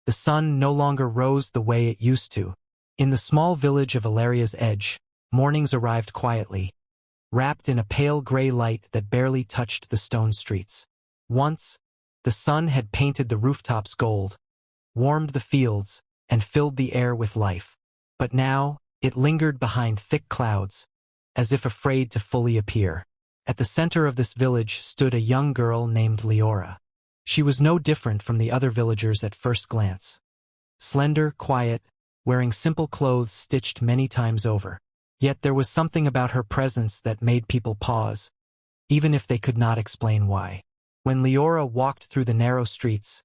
The sun no longer rose the way it used to. In the small village of Illyria's Edge, mornings arrived quietly, wrapped in a pale gray light that barely touched the stone streets. Once, the sun had painted the rooftops gold, warmed the fields, and filled the air with life. But now, it lingered behind thick clouds, as if afraid to fully appear. At the center of this village stood a young girl named Leora. She was no different from the other villagers at first glance. Slender, quiet, wearing simple clothes stitched many times over. Yet there was something about her presence that made people pause, even if they could not explain why. When Leora walked through the narrow streets,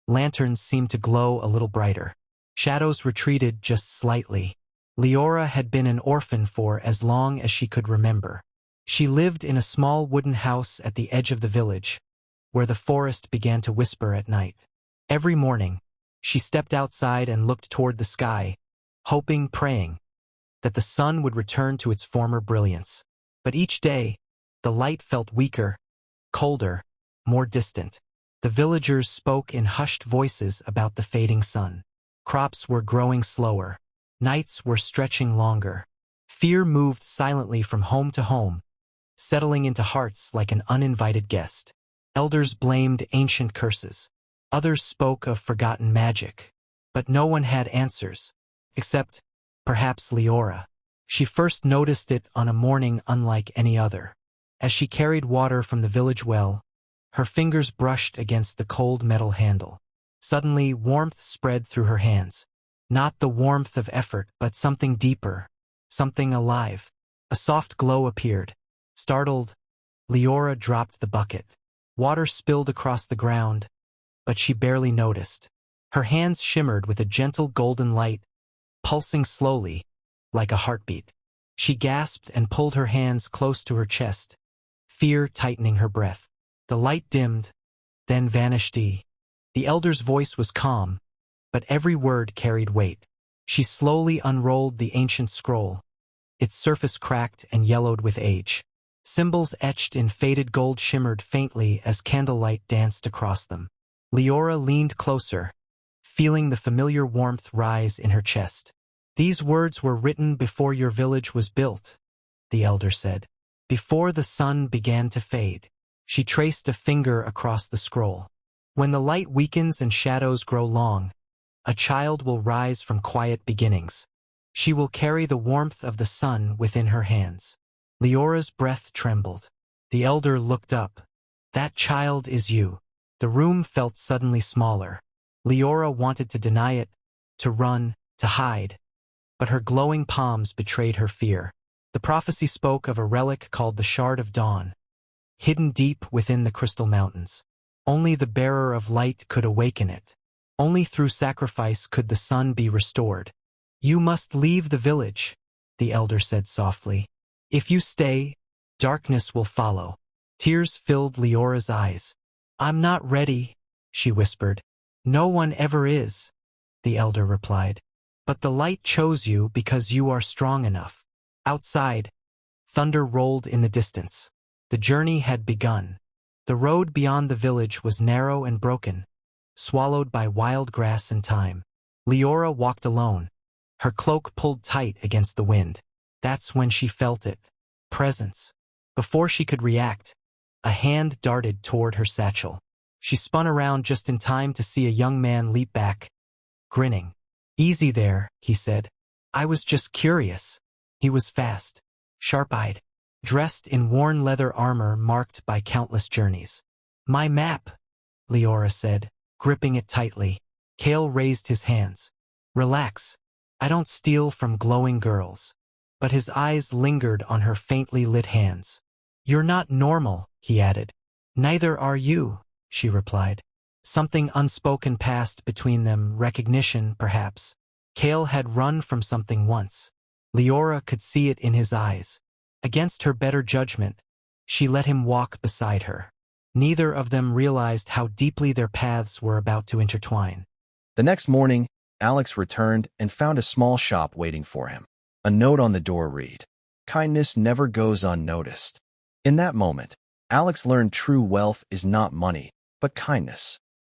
lanterns seemed to glow a little brighter. Shadows retreated just slightly. Leora had been an orphan for as long as she could remember. She lived in a small wooden house at the edge of the village, where the forest began to whisper at night. Every morning, she stepped outside and looked toward the sky, hoping, praying, that the sun would return to its former brilliance. But each day, the light felt weaker, colder, more distant. The villagers spoke in hushed voices about the fading sun. Crops were growing slower. Nights were stretching longer. Fear moved silently from home to home, settling into hearts like an uninvited guest. Elders blamed ancient curses. Others spoke of forgotten magic. But no one had answers, except, perhaps, Leora. She first noticed it on a morning unlike any other. As she carried water from the village well, her fingers brushed against the cold metal handle. Suddenly, warmth spread through her hands. Not the warmth of effort, but something deeper, something alive. A soft glow appeared. Startled, Leora dropped the bucket. Water spilled across the ground, but she barely noticed. Her hands shimmered with a gentle golden light, pulsing slowly, like a heartbeat. She gasped and pulled her hands close to her chest, fear tightening her breath. The light dimmed, then vanished. The elder's voice was calm, but every word carried weight. She slowly unrolled the ancient scroll. Its surface cracked and yellowed with age. Symbols etched in faded gold shimmered faintly as candlelight danced across them. Leora leaned closer, feeling the familiar warmth rise in her chest. "These words were written before your village was built," the elder said. "Before the sun began to fade." She traced a finger across the scroll. "When the light weakens and shadows grow long, a child will rise from quiet beginnings. She will carry the warmth of the sun within her hands." Leora's breath trembled. The elder looked up. "That child is you." The room felt suddenly smaller. Leora wanted to deny it, to run, to hide. But her glowing palms betrayed her fear. The prophecy spoke of a relic called the Shard of Dawn, hidden deep within the crystal mountains. Only the bearer of light could awaken it. Only through sacrifice could the sun be restored. "You must leave the village," the elder said softly. "If you stay, darkness will follow." Tears filled Leora's eyes. "I'm not ready," she whispered. "No one ever is," the elder replied. "But the light chose you because you are strong enough." Outside, thunder rolled in the distance. The journey had begun. The road beyond the village was narrow and broken, swallowed by wild grass and time. Leora walked alone, her cloak pulled tight against the wind. That's when she felt it. Presence. Before she could react, a hand darted toward her satchel. She spun around just in time to see a young man leap back, grinning. "Easy there," he said. "I was just curious." He was fast, sharp-eyed, dressed in worn leather armor marked by countless journeys. "My map," Leora said, gripping it tightly. Kale raised his hands. "Relax. I don't steal from glowing girls." But his eyes lingered on her faintly lit hands. "You're not normal," he added. "Neither are you," she replied. Something unspoken passed between them, recognition, perhaps. Kale had run from something once. Leora could see it in his eyes. Against her better judgment, she let him walk beside her. Neither of them realized how deeply their paths were about to intertwine. The next morning, Alex returned and found a small shop waiting for him. A note on the door read, "Kindness never goes unnoticed." In that moment, Alex learned true wealth is not money, but kindness.